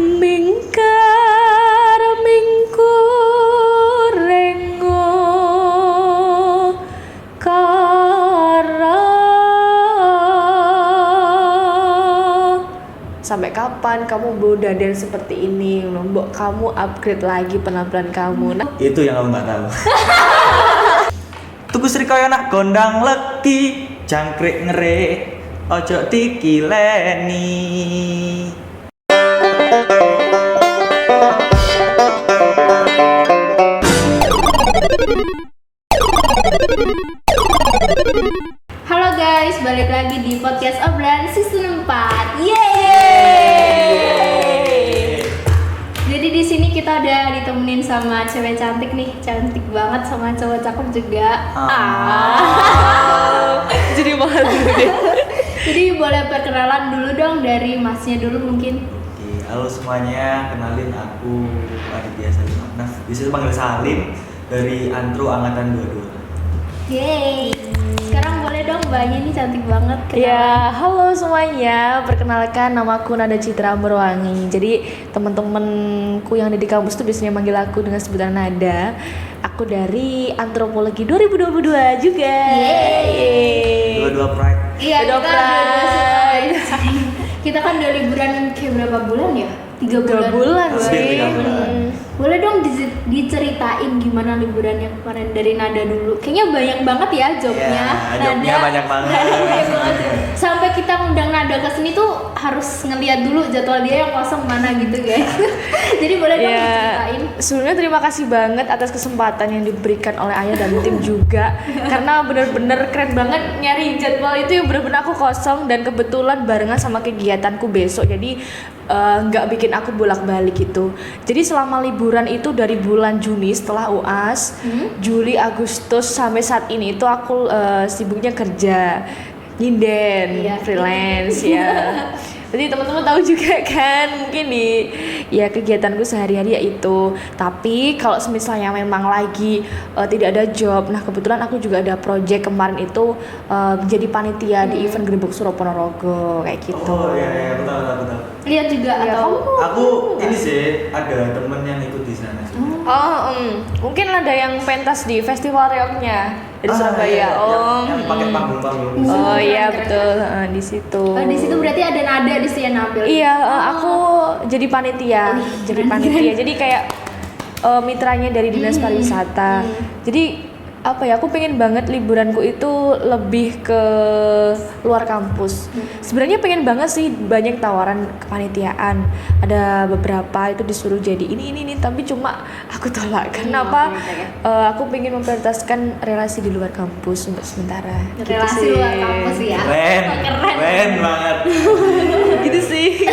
Mingkar mingkur rengo kara. Sampai kapan kamu berdandan seperti ini? Mbok kamu upgrade lagi penampilan kamu. Nah, Itu yang kamu nggak tahu. Tuku srikaya nak gondang legi, jangkrik ngerik, ojo dikileni. Halo guys, balik lagi di podcast Obrolan season 4. Yeay! Jadi di sini kita udah ditemenin sama cewek cantik nih, cantik banget, sama cowok cakep juga. jadi mahal dulu deh. Jadi boleh perkenalan dulu dong dari masnya dulu mungkin. Oke, halo semuanya, kenalin aku Aditya Salim Ahnaf. Bisa panggil Salim dari Antro Angkatan 22. Yeay! Sekarang boleh dong mbaknya nih cantik banget. Ya, halo semuanya. Perkenalkan, namaku Nada Citra Amberwangi. Jadi teman-temanku yang ada di kampus tuh biasanya manggil aku dengan sebutan Nada. Aku dari Antropologi 2022 juga. Yeay. 22 Pride. Iya, Udah kita Pride. kita kan udah liburan kayak berapa bulan ya? 3 bulan. bulan Hampir sih. 3 bulan. Boleh dong diceritain gimana liburannya kemarin dari Nada dulu. Kayaknya banyak banget ya jobnya. Ya, jobnya banyak banget. Banyak banget. Sampai kita ngundang Nada ke sini tuh harus ngeliat dulu jadwal dia yang kosong mana gitu guys. Jadi boleh dong Ya, diceritain. sebenarnya terima kasih banget atas kesempatan yang diberikan oleh Ayah dan tim juga. Karena bener-bener keren banget nyari jadwal itu yang bener-bener aku kosong dan kebetulan barengan sama kegiatanku besok. Jadi nggak bikin aku bolak-balik gitu. Jadi selama liburan itu dari bulan Juni setelah UAS, Juli, Agustus sampai saat ini itu aku sibuknya kerja, nyinden, Iya. freelance ya. Jadi teman-teman tahu juga kan mungkin di ya kegiatanku sehari-hari yaitu. Tapi kalau misalnya memang lagi tidak ada job, nah kebetulan aku juga ada project kemarin itu jadi panitia di event Gerbek Suro Ponorogo kayak gitu. Oh iya, betul. Lihat juga Ya, atau Aku ini sih ada temen yang ikut di sana sih. Mungkin ada yang pentas di festival reoknya dari Surabaya. Iya, yang pakai panggung-panggung. Oh iya Keren. betul, di situ. di situ berarti ada Nada di sini yang nampil. Iya, aku jadi panitia, Jadi kayak mitranya dari dinas pariwisata. Jadi apa ya? Aku pengen banget liburanku itu lebih ke luar kampus. Sebenarnya pengen banget sih banyak tawaran kepanitiaan. Ada beberapa itu disuruh jadi ini, tapi cuma aku tolak. Kenapa? Aku pengen memprioritaskan relasi di luar kampus untuk sementara. Relasi Gitu sih. luar kampus ya. Keren, Keren. keren banget. Gitu sih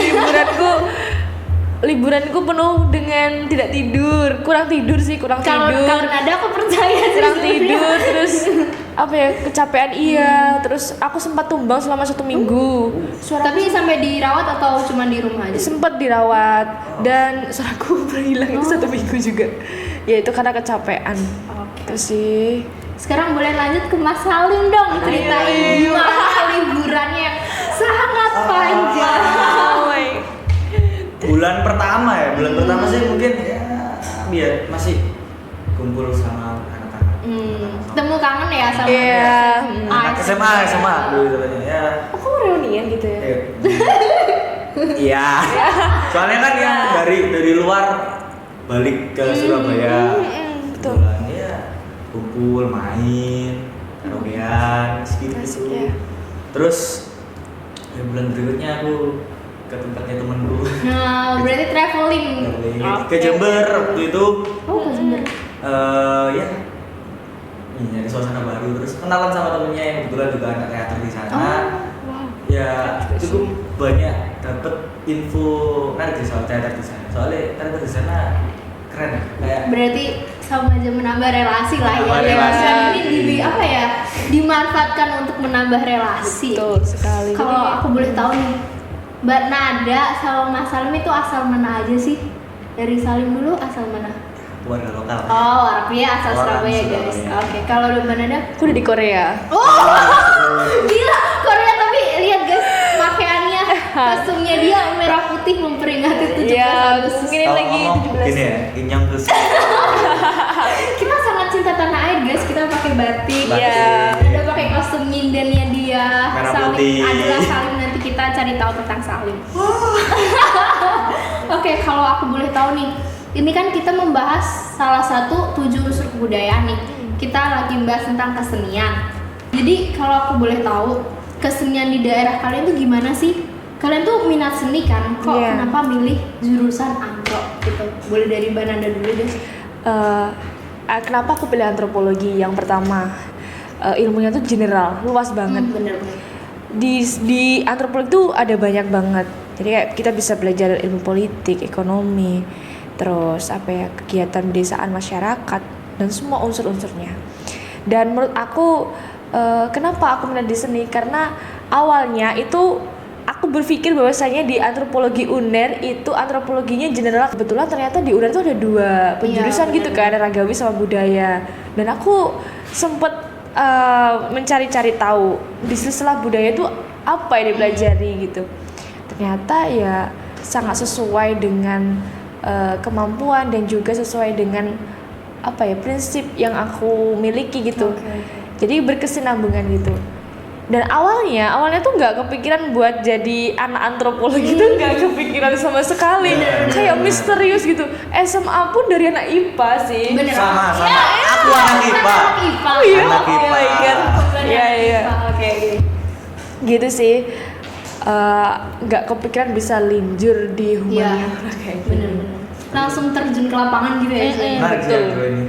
liburanku penuh dengan tidak tidur, kurang tidur. Kalau Nada aku percaya sih Kurang sebenarnya. tidur, terus apa ya, kecapean terus aku sempat tumbang selama 1 minggu. Tapi sampai dirawat atau cuma di rumah aja? Sempat dirawat dan suaraku berhilang itu 1 minggu juga. Ya itu karena kecapean. Oke. Itu sih. Sekarang boleh lanjut ke Mas Salim dong, ceritain gimana liburannya yang sangat panjang. Bulan pertama sih mungkin ya biar masih kumpul sama anak-anak. Temu kangen ya sama Iya. Anak SMA dulu katanya ya. Oh, kamu reunian gitu ya? Iya. Soalnya kan yang dari luar balik ke Surabaya. Betul. Bulan ya kumpul, main, karaokean, Asik gitu. ya. Terus ya bulan berikutnya aku ke tempatnya temenku. Nah, berarti traveling. Ke Jember waktu itu. Oh, ke Jember. Ya nyari suasana baru, terus kenalan sama temennya yang kebetulan juga anak teater di sana. Wow. Ya cukup banyak dapet info menarik di soal teater di sana. Soalnya teater di sana keren kayak. Berarti sama aja menambah relasi lah ya. Menambah relasi. Liburan ini dimanfaatkan untuk menambah relasi. Betul sekali. Kalau aku boleh tahu nih, Mbak Nada sama Mas Salim itu asal mana aja sih? Dari Salim dulu asal mana? Warga lokal. Oh, dia asal Orang Surabaya guys. Surabaya. Oke, kalau Mbak Nada? Aku udah di Korea. Oh, gila Korea, tapi lihat guys pakaiannya Kostumnya dia merah putih memperingati 17 Iya, Agustus. mungkin ini Kalau lagi ngomong 17. gini ya, inyam terus. Kita sangat cinta tanah air guys, kita pakai batik. Iya. Udah pakai kostum nyindennya dia. Merah Salim putih. adalah Salim, nanti kita cari tahu tentang Salim. Oke, kalau aku boleh tahu nih, ini kan kita membahas salah satu 7 unsur kebudayaan nih. Kita lagi bahas tentang kesenian. Jadi kalau aku boleh tahu, kesenian di daerah kalian tuh gimana sih? Kalian tuh minat seni kan? Kok Iya. kenapa milih jurusan antro gitu? Boleh dari Mbak Nanda dulu deh. Kenapa aku pilih antropologi? Yang pertama, ilmunya tuh general, luas banget. Bener-bener. Di antropologi tuh ada banyak banget. Jadi kayak kita bisa belajar ilmu politik, ekonomi, terus apa ya, kegiatan pedesaan masyarakat dan semua unsur-unsurnya. Dan menurut aku kenapa aku minat di seni? Karena awalnya itu aku berpikir bahwasanya di antropologi UNER itu antropologinya general. Kebetulan ternyata di UNER itu ada 2 penjurusan gitu kan, ada ragawi sama budaya. Dan aku sempet mencari-cari tahu di sela budaya itu apa yang dipelajari gitu. Ternyata ya sangat sesuai dengan kemampuan dan juga sesuai dengan apa ya, prinsip yang aku miliki gitu. Jadi berkesinambungan gitu. Dan awalnya tuh nggak kepikiran buat jadi anak antropologi, tuh nggak kepikiran sama sekali. Kayak misterius gitu. SMA pun dari anak IPA sih. Bener. Sama. Ya, Aku anak IPA. IPA. Oh iya, Anak oh IPA. my god. Iya iya. Oke. Gitu sih. Nggak kepikiran bisa linjur di humaniora kayak gitu. Bener-bener. Langsung terjun ke lapangan gitu ya. istilahnya. Menarik sih Betul. aku ini.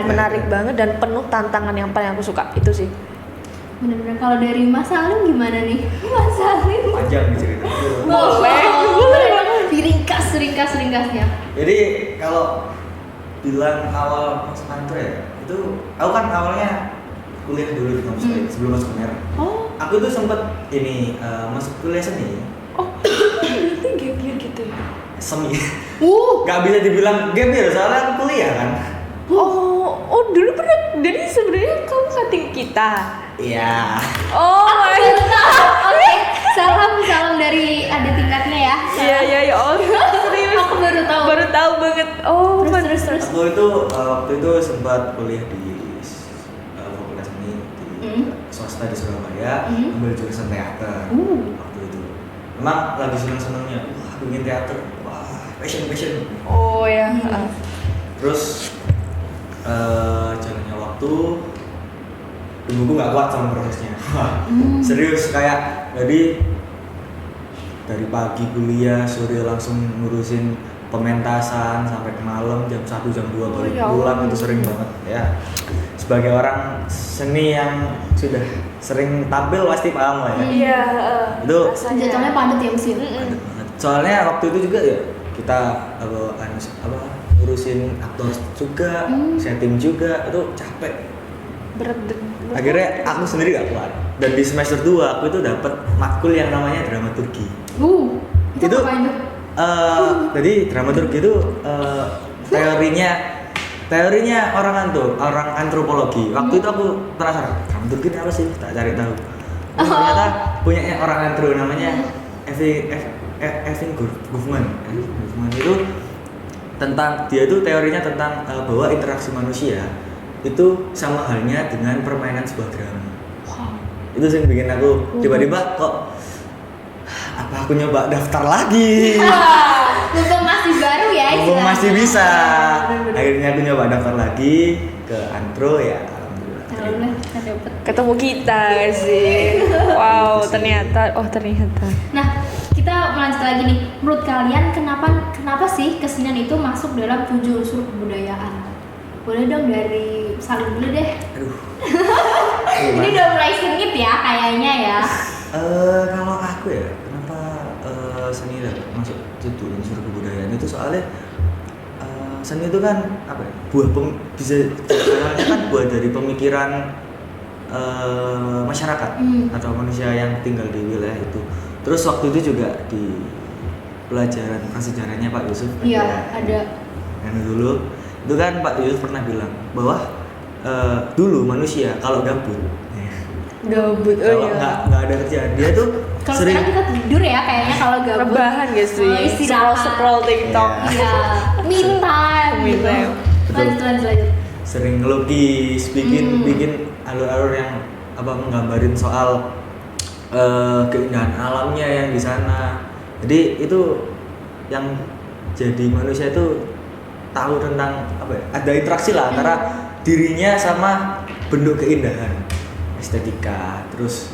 Menarik. Banget dan penuh tantangan yang paling aku suka itu sih. Bener-bener. Kalau dari Mas Salim gimana nih? Mas Salim. Panjang nih cerita. Boleh Ringkas-ringkasnya. Jadi kalau bilang awal masuk kantor ya, itu aku kan awalnya kuliah dulu di kampus lain sebelum masuk UNER. Oh, Aku tuh sempet ini masuk kuliah seni. Berarti gap year gitu ya? Semi. uh, Gak bisa dibilang gap year soalnya aku kuliah kan. Oh dulu pernah. Jadi sebenarnya kamu cutting kita. Iya. Oh my baru tahu. Oke, salam dari ada tingkatnya ya. Iya. Oh serius. Aku baru tahu. Baru tahu banget. Oh Terus. Aku itu waktu itu sempat kuliah di fakultas seni di swasta di Surabaya, ambil jurusan teater. Waktu itu memang lagi seneng-senengnya, wah aku ingin teater, wah passion. Oh ya. Terus jalannya waktu, tubuhku nggak kuat sama prosesnya. Wah, serius kayak dari pagi kuliah, sore langsung ngurusin pementasan sampai ke malam jam 1 jam 2 baru ya pulang. Allah. Itu sering banget ya. Sebagai orang seni yang sudah sering tampil pasti paham lah ya. Iya. Itu Jadwalnya padat ya mesin. padat banget. Soalnya waktu itu juga ya kita ngurusin aktor juga, setting juga, itu capek. Berat. Akhirnya aku sendiri gak kuat. Dan di semester 2 aku itu dapat matkul yang namanya dramaturgi. Itu apa itu? Jadi dramaturgi itu teorinya orang antropologi. Waktu itu aku penasaran, dramaturgi itu apa sih? Tak cari tahu. Ternyata punyanya orang antro namanya Evin Goffman. Goffman itu dia itu teorinya tentang bahwa interaksi manusia itu sama halnya dengan permainan sebuah drama. Wow. Itu sih yang bikin aku tiba-tiba kok apa aku nyoba daftar lagi. Mumpung masih baru ya. Mumpung masih bisa. Bener-bener. Akhirnya aku nyoba daftar lagi ke antro ya. Alhamdulillah. Alhamdulillah, kita dapet. Ketemu kita sih. Wow, ternyata. Nah, kita melanjut lagi nih. Menurut kalian kenapa sih kesenian itu masuk dalam 7 unsur kebudayaan? Boleh dong dari Salim dulu deh. Aduh. Ini udah mulai sengit ya kayaknya ya. Kalau aku ya, kenapa seni masuk itu unsur kebudayaan itu soalnya seni itu kan apa ya, bisa kan buah dari pemikiran masyarakat atau manusia yang tinggal di wilayah itu. Terus waktu itu juga di pelajaran prasejarahnya Pak Yusuf Iya, ada. yang dulu itu kan Pak Yusuf pernah bilang bahwa dulu manusia kalau gabut Gabut. kalau nggak ada kerjaan dia tuh Kalau Sering. sekarang kita tidur ya kayaknya kalau gabut. Rebahan gak sih? Oh, istirahat. Scroll TikTok. Iya, me time. Me gitu. time. Lanjut. Sering ngelukis, bikin alur-alur yang menggambarin soal keindahan alamnya yang di sana. Jadi itu yang jadi manusia itu tahu tentang ada interaksi lah antara dirinya sama bentuk keindahan, estetika, terus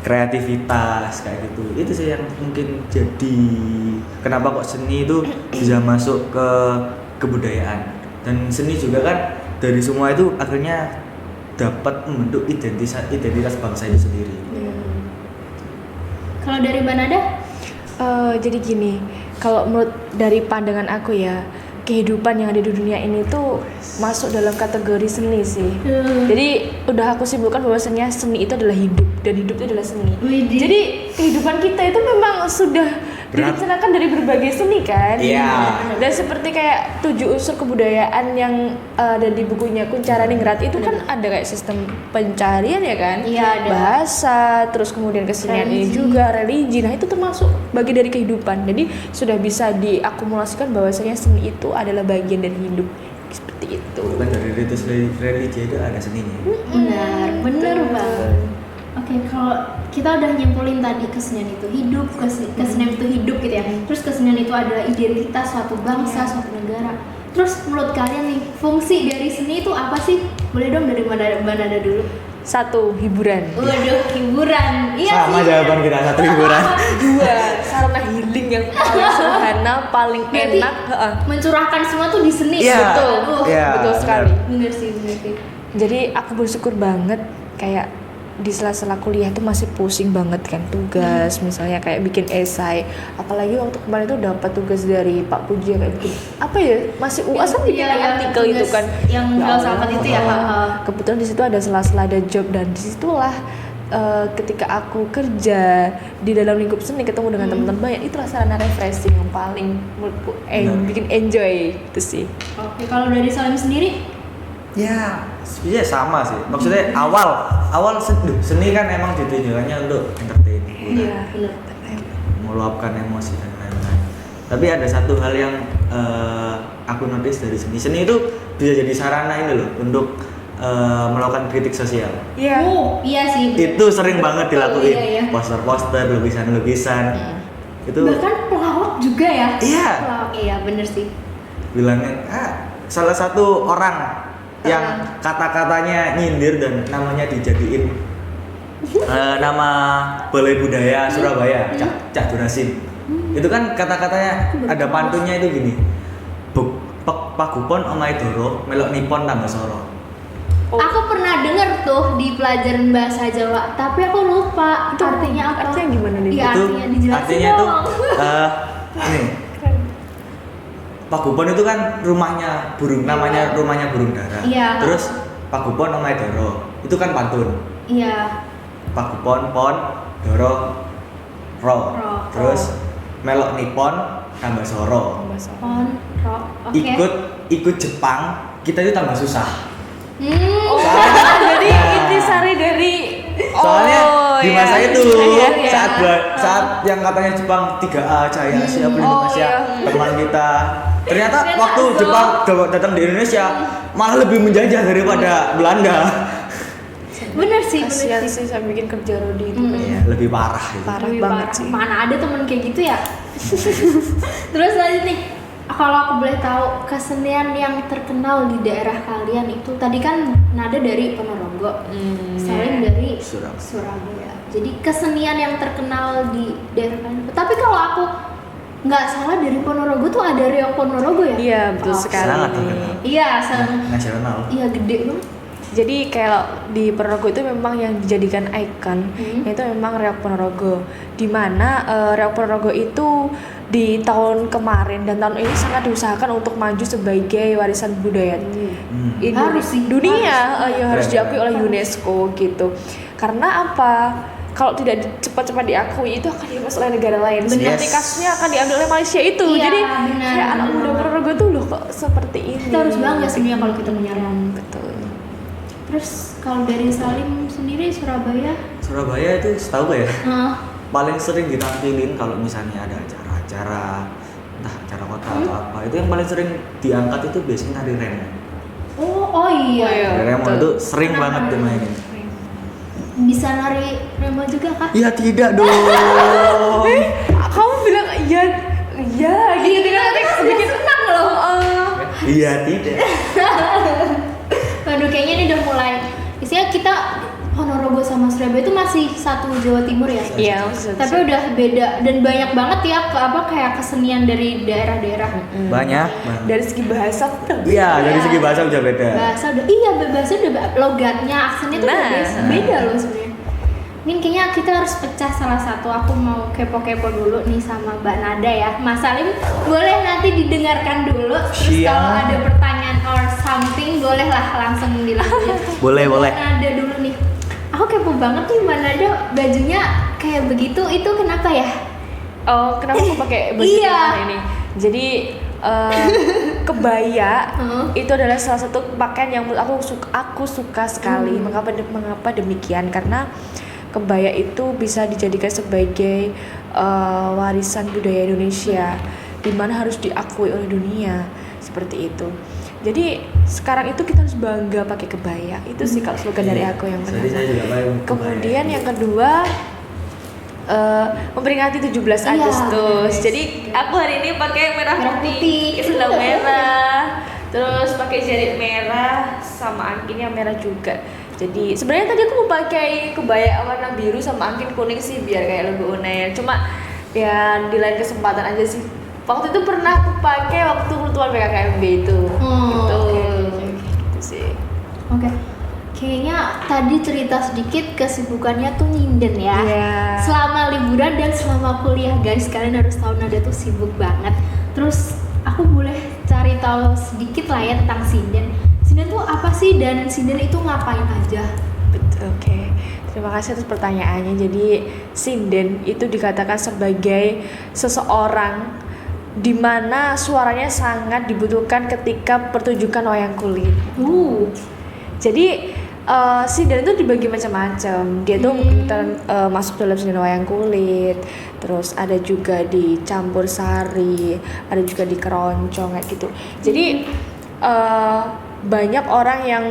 kreativitas kayak gitu. Itu sih yang mungkin jadi kenapa kok seni itu bisa masuk ke kebudayaan. Dan seni juga kan dari semua itu akhirnya dapat membentuk identitas bangsa itu sendiri. Kalau dari Mbak Nada? Jadi gini, kalau menurut dari pandangan aku ya, kehidupan yang ada di dunia ini tuh masuk dalam kategori seni sih. Jadi udah aku simpulkan bahwasanya seni itu adalah hidup dan hidup itu adalah seni. Widih. Jadi kehidupan kita itu memang sudah direncanakan dari berbagai seni kan. Iya. Dan seperti kayak 7 unsur kebudayaan yang ada di bukunya Kunchara Ningrat itu kan ada kayak sistem pencarian ya kan. Iya, ada. Bahasa, terus kemudian kesenian ini Religi. juga religi. Nah itu termasuk bagi dari kehidupan. Jadi sudah bisa diakumulasikan bahwasanya seni itu adalah bagian dari hidup seperti itu. Bukan dari ritus religi itu ada seninya. Benar banget. Oke, kalau kita udah nyimpulin tadi kesenian itu hidup, kesenian itu hidup gitu ya. Terus kesenian itu adalah identitas suatu bangsa, suatu negara. Terus menurut kalian nih, fungsi dari seni itu apa sih? Boleh dong dari Mbak Nada dulu. 1. Hiburan. Waduh, hiburan. Iya Sama sih. jawaban kita, 1 hiburan. 2. Sarana healing yang paling sederhana, paling Berarti enak. mencurahkan semua tuh di seni. Iya. Betul. Iya, Betul sekali. Bener sih. Jadi aku bersyukur banget kayak di sela-sela kuliah tuh masih pusing banget kan tugas, misalnya kayak bikin esai, apalagi waktu kemarin tuh dapat tugas dari Pak Puji kayak bikin apa ya, masih UAS kan bikin Iya, artikel itu tugas kan yang Ya filsafat Allah. itu ya, Kebetulan di situ ada sela-sela ada job, dan disitulah ketika aku kerja di dalam lingkup seni ketemu dengan teman-teman banyak, itu sarana refreshing yang paling menurutku bikin enjoy itu sih. Oke, kalau dari Salim sendiri? Ya, sebenarnya sama sih. Maksudnya awal seni kan emang ditujukannya untuk entertain, Iya, bener. meluapkan emosi dan lain-lain. Tapi ada satu hal yang aku notice dari seni. Seni itu bisa jadi sarana ini loh untuk melakukan kritik sosial. Iya. Iya sih. Bener. Itu sering banget dilakuin. Iya. Poster-poster, lukisan-lukisan. Itu Bahkan pelawak juga ya. Iya. Pelawak, iya bener sih. bilangnya salah satu orang yang kata-katanya nyindir dan namanya dijadiin nama Balai Budaya Surabaya, Cak Durasim. Itu kan kata-katanya ada pantunnya itu gini. Pagupon omai doro, melok nipon tambah soro. Aku pernah denger tuh di pelajaran bahasa Jawa, tapi aku lupa Itu artinya apa. artinya gimana nih? Iya, Itu artinya dijelasin artinya itu dong. ini Pagupon itu kan rumahnya burung, namanya rumahnya burung dara. Iya. Terus Pagupon omai doro, itu kan pantun. Iya. Pagupon pon doro ro. Ro. Terus melok nipon tambah soro. Pon, ro. Oke. Ikut Jepang kita itu tambah susah. Jadi intisari dari Soalnya di masa iya. itu Iya, iya. saat yang katanya Jepang 3A Jaya Asia Indonesia iya. teman kita. Ternyata Ternyata waktu belum. Jepang datang di Indonesia malah lebih menjajah daripada Belanda. Bener sih, Kasihan bener sih. sih saya bikin kerja Rodi itu. Iya, lebih parah itu. Parah Lebih banget parah. sih. Mana ada temen kayak gitu ya? Terus lanjut nih, kalau aku boleh tahu kesenian yang terkenal di daerah kalian itu tadi kan Nada dari Ponorogo, Salim dari Surabaya. Jadi kesenian yang terkenal di daerah kalian. Tapi kalau aku nggak salah dari Ponorogo tuh ada Reok Ponorogo ya? Iya, betul Oh, sekali. sangat terkenal. Iya, Nasional. iya gede banget. Jadi kalau di Ponorogo itu memang yang dijadikan ikon itu memang Reok Ponorogo. Di mana Reok Ponorogo itu di tahun kemarin dan tahun ini sangat diusahakan untuk maju sebagai warisan budaya Harus sih, dunia yang harus Keren, diakui oleh UNESCO gitu. Karena apa? Kalau tidak cepat-cepat diakui itu akan diambil oleh negara lain. Seperti Yes. kasusnya akan diambil oleh Malaysia itu. Iya, Jadi benar, kayak anak benar. muda Ponorogo tuh loh kok seperti ini. Kita harus bangga sebenarnya kalau kita punya Reok. Betul. Terus kalau dari Salim sendiri Surabaya, Surabaya itu setahu gak ya? paling sering ditampilin kalau misalnya ada acara-acara entah acara kota atau apa, itu yang paling sering diangkat itu biasanya nari remo. Oh iya. Oh, iya. Nari remo betul. itu sering banget dimainin. Bisa nari remo juga kah? Ya tidak dong. Kamu bilang iya gitu kan Bikin senang loh. Iya tidak. Waduh, kayaknya ini udah mulai. Isinya kita Ponorogo sama Surabaya itu masih satu Jawa Timur ya. Iya, Tapi udah beda dan banyak banget ya kayak kesenian dari daerah-daerah. Banyak. dari segi bahasa Iya, dari Iya. segi bahasa udah beda. Bahasa udah bahasa udah logatnya, aksennya tuh udah Nah. beda loh sebenarnya. Mungkin kayaknya kita harus pecah salah satu. Aku mau kepo-kepo dulu nih sama Mbak Nada ya. Mas Salim boleh nanti didengarkan dulu. Terus Siap. kalau ada pertanyaan or something bolehlah langsung dilanjut. Boleh. Mbak Nada dulu nih. Aku kepo banget nih Mbak Nada, bajunya kayak begitu, itu kenapa ya? Oh, kenapa aku pakai baju Iya. yang ini? Jadi kebaya itu adalah salah satu pakaian yang menurut aku suka sekali. Mengapa demikian? Karena kebaya itu bisa dijadikan sebagai warisan budaya Indonesia, di mana harus diakui oleh dunia seperti itu. Jadi sekarang itu kita harus bangga pakai kebaya. Itu sih kalau slogan dari aku yang Jadi saya juga pakai Kemudian yang kedua memperingati 17 Iya, Agustus. benar. Jadi aku hari ini pakai merah Merah putih, putih. sendal merah, terus pakai jarit merah sama angkin yang merah juga. Jadi sebenarnya tadi aku mau pakai kebaya warna biru sama angkin kuning sih biar kayak lebih unik. Cuma ya di lain kesempatan aja sih. Waktu itu pernah aku pakai waktu kebetulan PKKMB itu. Gitu. Oke. Gitu sih. Oke. Kayaknya tadi cerita sedikit kesibukannya tuh nyinden ya. Iya. Selama liburan dan selama kuliah guys, kalian harus tahu Nada tuh sibuk banget. Terus aku boleh cari tahu sedikit lah ya tentang sinden. Sinden tuh apa sih dan sinden itu ngapain aja? Betul, oke. Terima kasih atas pertanyaannya. Jadi sinden itu dikatakan sebagai seseorang di mana suaranya sangat dibutuhkan ketika pertunjukan wayang kulit. Jadi sinden itu dibagi macam-macam. Dia tuh masuk dalam sinden wayang kulit, terus ada juga di campur sari, ada juga di keroncong kayak gitu. Jadi banyak orang yang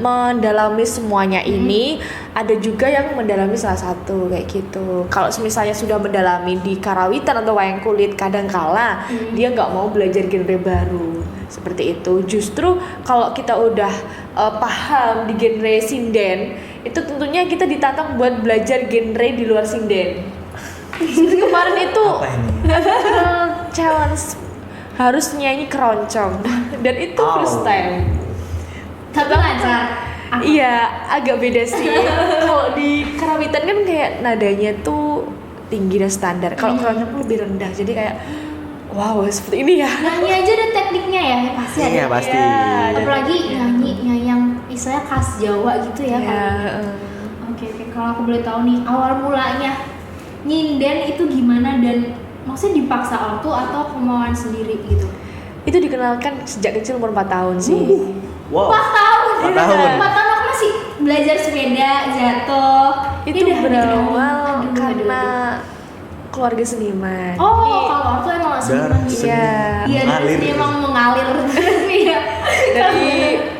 mendalami semuanya ini, ada juga yang mendalami salah satu kayak gitu. Kalau misalnya sudah mendalami di karawitan atau wayang kulit, kadangkala dia nggak mau belajar genre baru seperti itu. Justru kalau kita udah paham di genre sinden, itu tentunya kita ditantang buat belajar genre di luar sinden. Seperti kemarin itu Apa ini? challenge harus nyanyi keroncong dan itu Oh. freestyle. Tapi lancar. Iya, agak beda sih. Kalau di karawitan kan kayak nadanya tuh tinggi dan standar. Kalau keroncong tuh lebih rendah. Jadi kayak wow, seperti ini ya. Nyanyi aja ada tekniknya ya, pasti ada. Iya pasti. Iya. Apalagi nyanyi yang istilahnya khas Jawa gitu ya. Iya, Oke, kalau aku boleh tahu nih, awal mulanya nyinden itu gimana dan maksudnya dipaksa orang tua atau kemauan sendiri gitu? itu dikenalkan sejak kecil umur 4 tahun sih. Wow. 4 tahun. 4 tahun. 4 tahun aku masih belajar sepeda, jatuh. Itu Ini udah berawal dikenalin. karena keluarga seniman. Oh, Jadi, kalau aku emang langsung Darah gitu. seni. Iya. Iya, Mengalir. dia emang mengalir. Iya. dari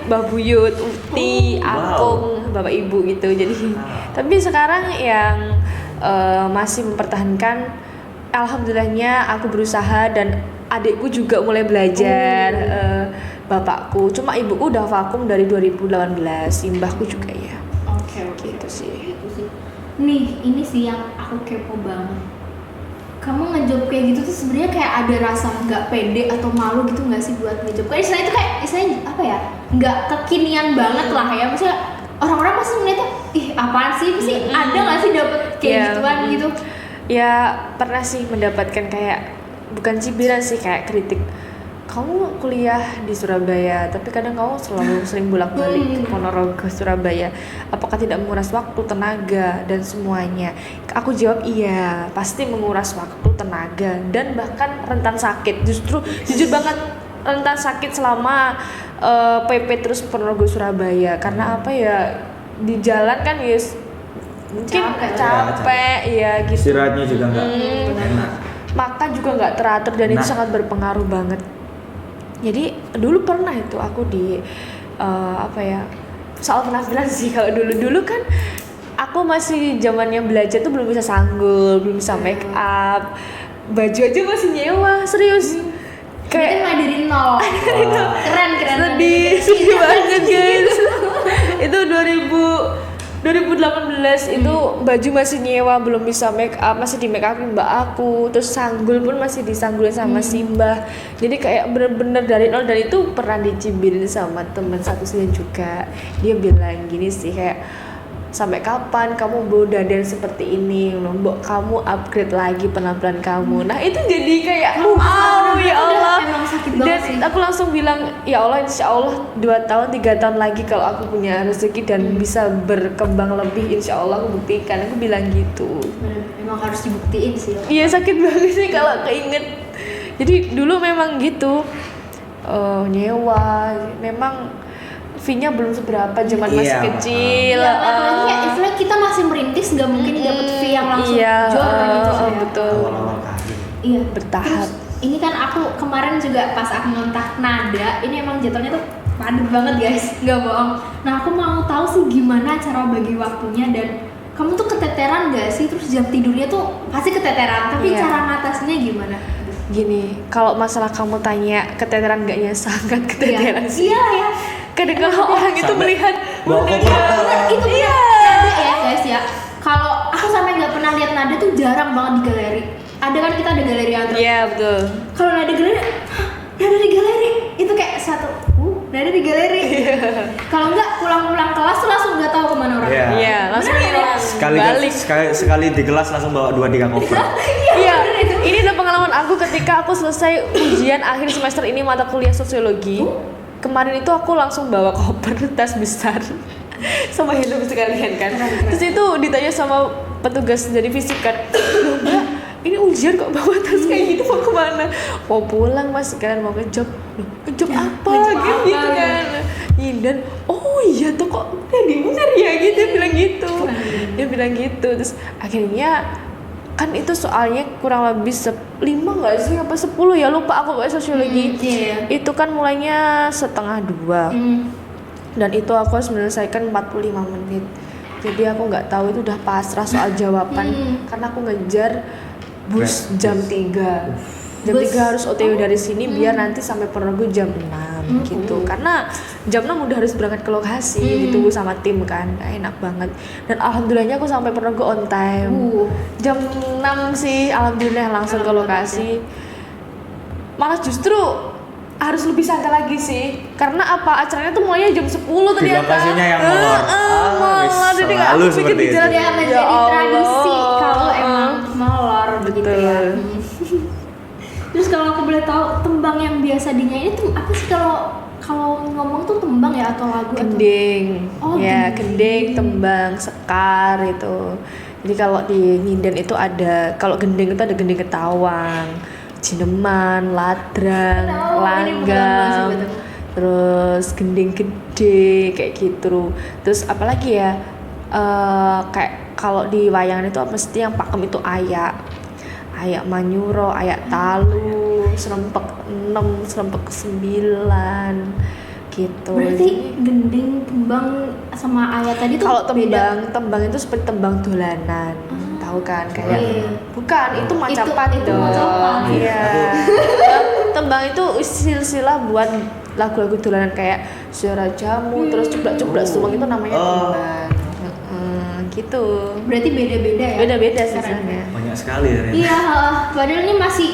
Mbah Buyut, Uti, Wow. Akung, Bapak Ibu gitu. Jadi tapi sekarang yang masih mempertahankan, alhamdulillahnya aku berusaha dan adikku juga mulai belajar. Bapakku, cuma ibuku udah vakum dari 2018, simbahku juga ya. Oke. Gitu sih. Gitu sih. Nih, ini sih yang aku kepo banget. Kamu ngejob kayak gitu tuh sebenarnya kayak ada rasa nggak pede atau malu gitu nggak sih buat ngejob? Kayak istilahnya itu kayak istilahnya apa ya? Nggak kekinian banget lah ya. Maksudnya orang-orang pasti ngeliatnya, ih apaan sih? Pasti ada nggak sih dapet kayak Iya. gituan gitu? Ya pernah sih mendapatkan kayak bukan cibiran sih, kayak kritik. Kamu kuliah di Surabaya, tapi kadang kamu sering bolak-balik ke Ponorogo, Surabaya. Apakah tidak menguras waktu, tenaga, dan semuanya? Aku jawab iya, pasti menguras waktu, tenaga, dan bahkan rentan sakit. Justru jujur banget rentan sakit selama PP terus Ponorogo Surabaya. Karena apa ya, di jalan kan ya mungkin Capek. capek ya gitu. Istirahatnya juga nggak enak. Makan juga nggak teratur dan itu Nah. sangat berpengaruh banget. Jadi dulu pernah itu aku di apa ya, soal penampilan sih. Kalau dulu kan aku masih zamannya belajar tuh belum bisa sanggul, belum bisa make up, baju aja masih nyewa, serius. Berarti mulai dari nol. Keren. Sedih banget guys. Itu 2018 itu baju masih nyewa, belum bisa make up, masih di make upin mbak aku, terus sanggul pun masih disanggulin sama si mbah. Jadi kayak bener-bener dari nol, dan itu pernah dicibirin sama teman satu sini juga. Dia bilang gini sih, kayak sampai kapan kamu mau dandan seperti ini, Mbok, kamu upgrade lagi penampilan kamu. Nah itu jadi kayak wow, ya Allah. Emang sakit Dan banget sih. aku langsung bilang, ya Allah, insya Allah 2 tahun 3 tahun lagi kalau aku punya rezeki dan bisa berkembang lebih, insya Allah aku buktikan. Aku bilang gitu. Emang harus dibuktiin sih. Iya, sakit banget sih kalau keinget. Jadi dulu memang gitu, nyewa, memang fee-nya belum seberapa, zaman masih Iya, kecil. Iya, apalagi ya istilahnya kita masih merintis, nggak mungkin dapat fee yang langsung Iya, jor gitu sih. betul. Awal-awal karir. Iya. Bertahap. Terus, ini kan aku kemarin juga pas aku ngontak Nada, ini emang jatuhnya tuh padat banget guys, nggak bohong. Nah aku mau tahu sih gimana cara bagi waktunya, dan kamu tuh keteteran gak sih? Terus jam tidurnya tuh pasti keteteran, tapi Iya. cara ngatasinnya gimana? Gini, kalau masalah kamu tanya keteteran enggaknya, sangat keteteran sih. Iya ya. Kadang kalau orang itu Sampai melihat bawa koper. Itu Iya. Nada ya guys ya. Kalau aku sampai nggak pernah lihat Nada tuh jarang banget di galeri. Ada kan, kita ada galeri antro. Iya, betul. Kalau Nada galeri, "Hah, Nada di galeri." Itu kayak satu, Nada di galeri. Kalau nggak pulang-pulang kelas tuh langsung nggak tahu kemana orang. Iya. Iya, langsung Bener ya? balik. Sekali di kelas langsung bawa 2-3 koper. Iya, ini adalah pengalaman aku ketika aku selesai ujian akhir semester ini mata kuliah sosiologi. Kemarin itu aku langsung bawa koper, tas besar sama helm sekalian kan. Terus itu ditanya sama petugas dari fisik kan, "Loh, Mbak, ini ujian kok bawa tas kayak gitu, mau kemana?" "Mau pulang Mas, sekalian mau ngejob." "Loh, ngejob apa?" ngejob gitu apa? kan. Dan oh iya tuh kok jadi bener ya gitu, dia bilang gitu. Dia bilang gitu. Terus akhirnya kan itu soalnya kurang lebih 5 nggak sih apa 10 ya, lupa aku kayak sosiologi. Iya. Itu kan mulainya 1:30 dan itu aku harus menyelesaikan 45 menit. Jadi aku nggak tahu itu udah pasrah soal jawaban karena aku ngejar bus jam 3. Jam Bus. 3 harus OTW dari sini biar nanti sampai Ponorogo jam 6 gitu. Karena jam 6 udah harus berangkat ke lokasi, ditunggu sama tim kan. Enak banget. Dan alhamdulillahnya aku sampai Ponorogo on time. Jam 6 sih alhamdulillah langsung ke lokasi. Malah justru harus lebih santai lagi sih. Karena apa? Acaranya tuh mulainya jam 10 Di ternyata. lokasinya yang molor. Molor. Jadi nggak selalu aku pikir seperti di itu. jalan Udah menjadi tradisi kalau emang molor begitu ya. Betul. Terus kalau aku boleh tahu, tembang yang biasa dinyanyi itu apa sih? Kalau ngomong tuh tembang ya atau lagu? Gending, Oh, ya gending. gending, tembang, sekar itu. Jadi kalau di nyinden itu ada, kalau gending itu ada gending ketawang, cineman, ladrang, Oh, ini langgam, bukan musik, betul. terus gending gede kayak gitu. Terus apalagi ya, kayak kalau di wayangan itu mesti yang pakem itu ayak manyuro, ayak talu, serempek 6, serempek 9 gitu. Berarti gending, tembang sama ayat tadi tuh Kalau beda. tembang itu seperti tembang dolanan, tahu kan? Kayak Iya. bukan, itu macapat itu dong. macapat. Iya. Tembang itu silsilah buat lagu-lagu dolanan kayak suara jamu, terus ceplak-ceplak semua itu namanya Oh. tembang. Gitu. Berarti beda-beda ya. Beda-beda sih Caranya. sebenarnya. Banyak sekali ternyata. Iya, padahal ini masih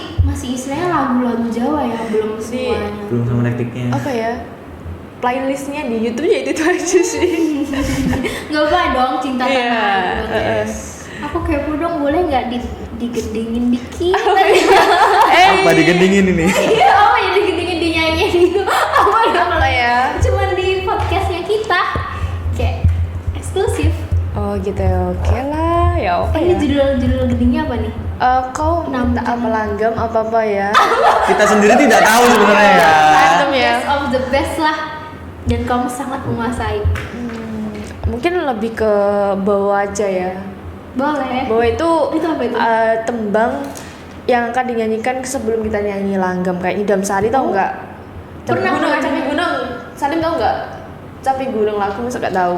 istilahnya lagu-lagu Jawa ya, belum semuanya. Belum sama taktiknya. Apa ya? Playlistnya di YouTube ya itu aja sih. Nggak apa dong, cinta Iya, tanah. Aku kepo dong, boleh nggak digendingin dikit? Apa digendingin ini? Iya, apa ya digendingin dinyanyiin gitu? Apa ya? Cuman di podcastnya kita, kayak eksklusif. Oh gitu ya, oke lah, ya oke Ini ya. judul gendingnya apa nih? Kau minta apa langgam apa ya? Kita sendiri tidak tahu sebenarnya ya. Random ya. Best of the best lah. Dan kamu sangat menguasai. mungkin lebih ke bawah aja ya. Boleh. Bawah itu, Itu apa itu? tembang yang akan dinyanyikan sebelum kita nyanyi langgam kayak Idam Sari tau nggak? Capi Pernah, Gunung, pernah. Capi Gunung. Salim tau nggak? Capi Gunung lah, aku masa nggak tahu.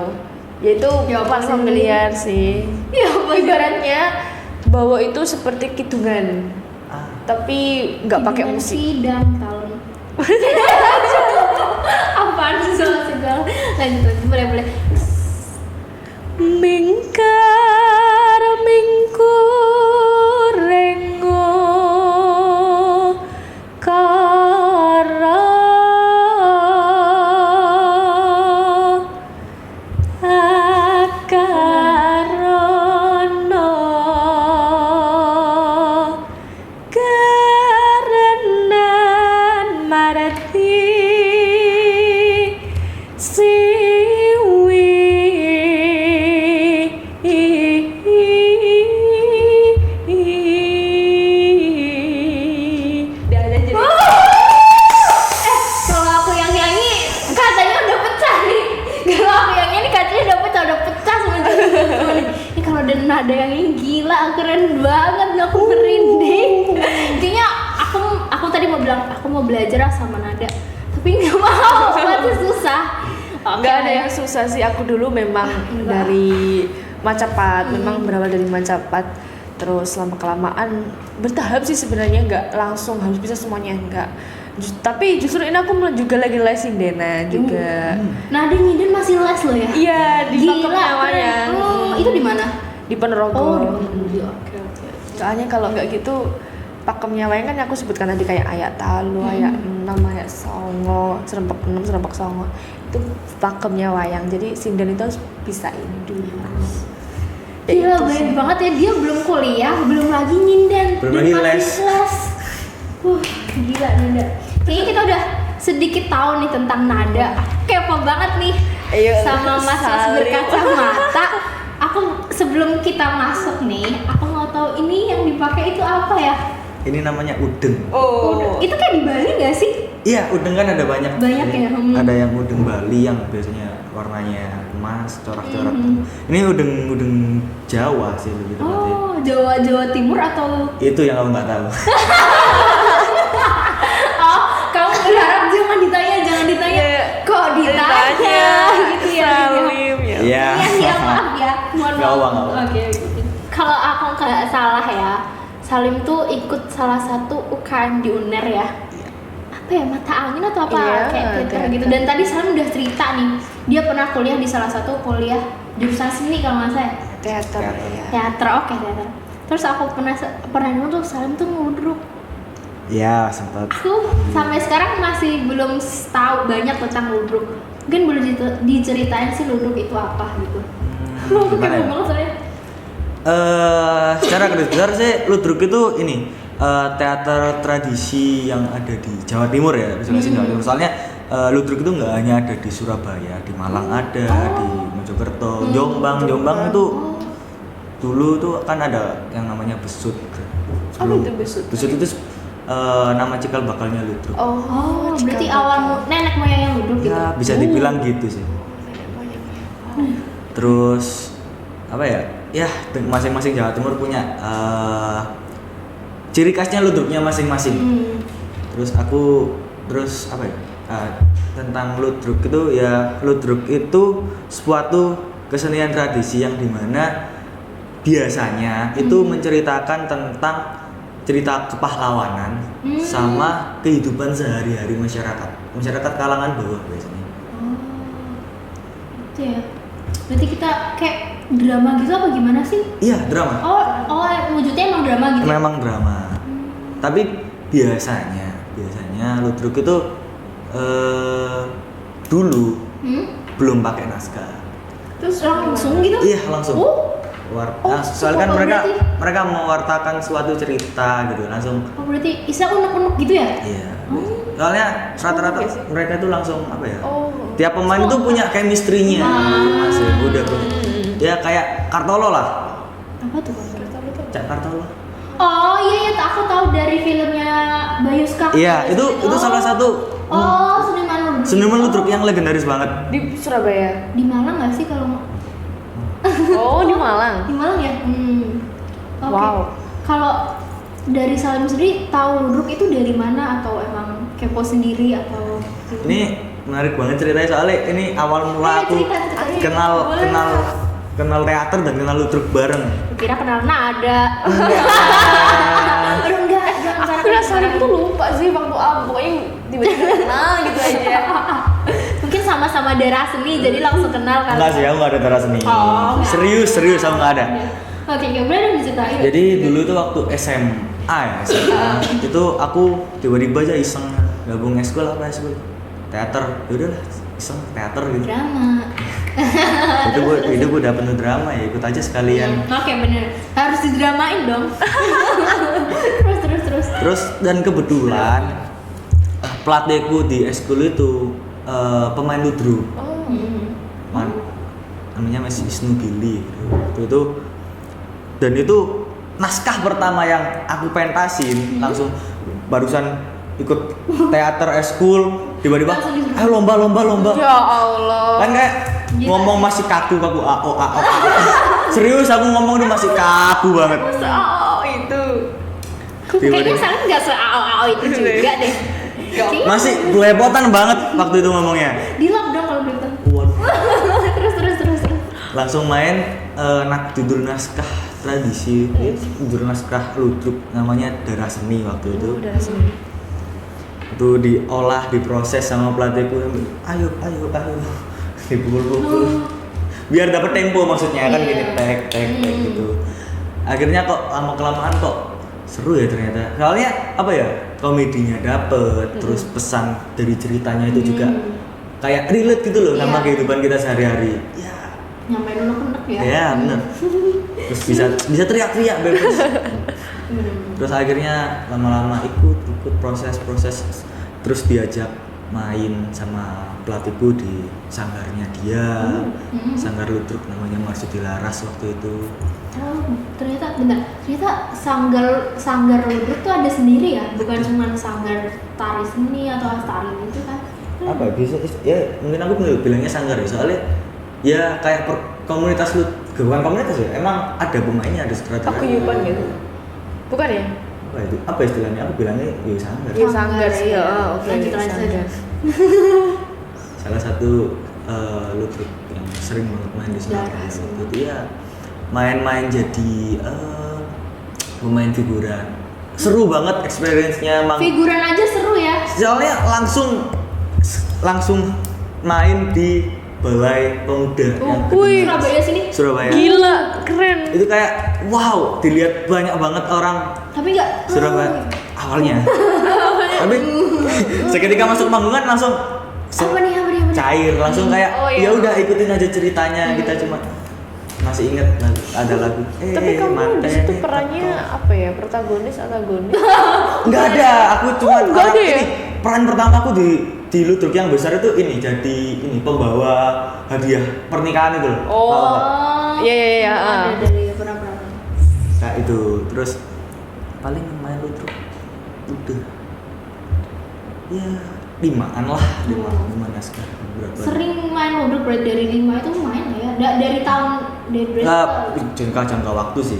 Yaitu Ya, apa paling sih? familiar sih. Ya, apa sih? Ibaratnya bawah itu seperti kidungan, Ah, tapi nggak pakai musik. Sidang tahun. Apaan sih soal segala? Lanjut, boleh. Mingkar mingkur rengo kara akarono kerenan marati siwi. Udah ada jadi. Kalau aku yang nyanyi katanya udah pecah nih. Kalau aku yang nyanyi katanya udah pecah sebenarnya. Ini kalau ada nada yang ini gila, keren banget, aku merinding. Intinya aku tadi mau bilang aku mau belajar sama nada, tapi nggak mau, masih susah. Nggak ada yang susah sih, aku dulu memang Enggak. dari Macapat, memang berawal dari Macapat. Terus lama kelamaan bertahap sih sebenarnya, nggak langsung harus bisa semuanya, enggak. Tapi justru ini aku juga lagi les Indena juga. Nada nyinden masih les loh ya. Iya, di Gila, Pakemnya Wayang. keren. Oh, itu di mana? Di Ponorogo. Oh, di Ponorogo. Oke. Soalnya kalau nggak gitu Pakemnya Wayang kan aku sebutkan tadi kayak ayak talu, ayak enam, ayak songo, serempak enam, serempak songo. Itu Pakemnya Wayang. Jadi sinden itu harus bisain dulu. Ya Gila, itu baik sih. banget ya, dia belum kuliah, belum lagi nyinden, Belum dan lagi masih les. Gila nada. Kayaknya kita udah sedikit tahu nih tentang nada. Aku kepo banget nih Ayo, sama mas Salim. berkacamata. Aku sebelum kita masuk nih, aku mau tahu ini yang dipakai itu apa ya? ini namanya udeng. Oh, Itu kayak di Bali nggak sih? Iya, udeng kan ada banyak. Banyak ya, Ada yang udeng Bali yang biasanya warnanya emas, corak-corak. Ini udeng Jawa sih lebih tepatnya. Oh, Jawa Timur atau? Itu yang aku nggak tahu. Oh, kamu berharap jangan ditanya. Iya. Kok ditanya? Gitu ya. Salim ya. Iya. Iya, maaf ya. Mohon Nggak maaf. apa-apa. Oke. Kalau aku nggak salah ya, Salim tuh ikut salah satu UKM di UNER ya. Apa ya, mata angin atau apa? Iya, Kayak teater teater. gitu. Dan tadi Salim udah cerita nih, dia pernah kuliah di salah satu kuliah jurusan seni kalau nggak salah. Teater ya. Teater, oke teater. Terus aku pernah dengar tuh Salim tuh ngudruk. Iya, sempat. Aku sampai sekarang masih belum tahu banyak tentang ludruk. Mungkin boleh diceritain sih ludruk itu apa gitu. Aku gimana kepo ya? banget soalnya. Secara garis besar sih ludruk itu ini teater tradisi yang ada di Jawa Timur ya, bisa ngasih Jawa Timur. Soalnya ludruk itu nggak hanya ada di Surabaya, di Malang ada, di Mojokerto, Jombang itu dulu tuh kan ada yang namanya besut. Apa itu besut? Besut itu nama cikal bakalnya ludruk. Oh, berarti cikal awal nenek moyang yang ludruk gitu. Ya bisa dibilang gitu sih. Terus apa ya? Ya masing-masing Jawa Timur punya ciri khasnya ludruknya masing-masing. Terus apa ya? Tentang ludruk itu ya, ludruk itu suatu kesenian tradisi yang dimana biasanya itu menceritakan tentang cerita kepahlawanan sama kehidupan sehari-hari masyarakat kalangan bawah biasanya. Oh, itu ya. Berarti kita kayak drama gitu apa gimana sih? Iya, drama. Oh, wujudnya emang drama gitu. ya? Memang drama. Tapi biasanya ludruk itu dulu belum pakai naskah. Terus langsung gitu? Iya, langsung. Soalnya kan mereka mewartakan suatu cerita gitu langsung. Oh, berarti isa unek-unek gitu ya? Iya. Soalnya rata-rata Oke sih. mereka itu langsung apa ya? Oh. Tiap pemain itu punya chemistry-nya. Masih udah punya. Ya kayak Kartolo lah. Apa tuh? Cak Kartolo. Oh iya, aku tahu dari filmnya Bayu Skak. Iya, itu salah satu Oh, seniman ludruk. seniman ludruk yang legendaris banget. Di Surabaya. Di Malang nggak sih kalau Oh, di Malang. Di Malang ya? Oke. Wow. Kalau dari Salim sendiri tahu ludruk itu dari mana atau emang kepo sendiri atau gitu? Ini menarik banget ceritanya soalnya ini awal mula Iya, aku cerita. kenal Boleh. kenal teater dan kenal ludruk bareng. Kira kenal nada. Aduh enggak, jangan Aku dan Salim tuh lupa sih waktu pokoknya tiba-tiba kenal gitu aja. Mungkin sama-sama darah seni jadi langsung kenal kali. Enggak sih, aku nggak ada darah seni. Oh, enggak. Serius aku nggak ada. Oke, boleh dong diceritain. Jadi dulu itu waktu SMA itu aku tiba-tiba aja iseng gabung eskul teater. Yaudahlah iseng teater gitu. Drama. itu gue udah penuh drama ya, ikut aja sekalian. Oke, bener. Harus didramain dong. terus. Terus dan kebetulan pelatihku di eskul itu pemain ludruk. Oh. Namanya Mas Wisnu Gili gitu. Itu dan itu naskah pertama yang aku pentasin langsung barusan ikut teater eskul tiba-tiba Langsung disuruh. ayo lomba Ya Allah. kan kayak Gila. ngomong masih kaku ao. Serius aku ngomong tuh masih kaku banget Oh, itu. Kayaknya tiba-tiba Salim nggak se-ao itu juga deh. Kayaknya masih belepotan banget waktu itu ngomongnya. dilap dong kalau gitu. Waduh. terus. Langsung main judul naskah tradisi judul naskah ludruk namanya Darah Seni waktu itu. Udah sini. Itu diolah diproses sama pelatihku ayo dipukul biar dapat tempo maksudnya kan Iya. gini tek gitu. Akhirnya kok lama kelamaan kok seru ya ternyata soalnya apa ya komedinya dapet terus pesan dari ceritanya itu juga kayak relate gitu loh sama Iya. kehidupan kita sehari-hari ya. Nyampe dulu kenek ya. Ya bener. Terus bisa teriak-teriak bebas. Terus akhirnya lama-lama ikut proses terus diajak main sama pelatihku di sanggarnya dia. Sanggar ludruk namanya Marsudi Laras waktu itu. Oh, ternyata sanggar ludruk tuh ada sendiri ya, bukan cuma sanggar tari seni atau tari itu kan? Apa bisa ya mungkin aku bilangnya sanggar ya soalnya ya kayak komunitas bukan komunitas ya emang ada pemainnya ada sutradara. Paguyuban gitu. Bukan ya? Apa istilahnya aku bilangnya ya sanggar. Iya, sanggar sih. ya. Oh, oke. Lanjut aja. Sanggar. Salah satu ludruk yang sering banget main di Semarang Darah Seni. waktu itu ya main-main jadi pemain figuran seru banget experience-nya emang Figuran aja seru ya. soalnya langsung main di Balai Pemuda yang wih. kedua. Surabaya sini. Surabaya Gila, keren. itu kayak wow dilihat banyak banget orang Tapi nggak. Surabaya awalnya tapi seketika masuk panggungan langsung Apa nih? cair langsung kayak Oh, iya. ya udah ikutin aja ceritanya kita cuma masih inget ada lagu Tapi kamu mate di situ nih, perannya tato. apa ya? Protagonis, antagonis? nggak ada aku cuma nggak ada ya? ini peran pertama aku di ludruk yang besar itu ini jadi ini pembawa hadiah pernikahan itu loh. Tahu Oh. nggak? Iya. Ada dari pernah. Kayak itu terus paling main ludruk udah ya limaan lah lima naskah berapa Sering main ludruk berarti dari 5 itu main ya. Dari tahun berapa? nggak jangka waktu sih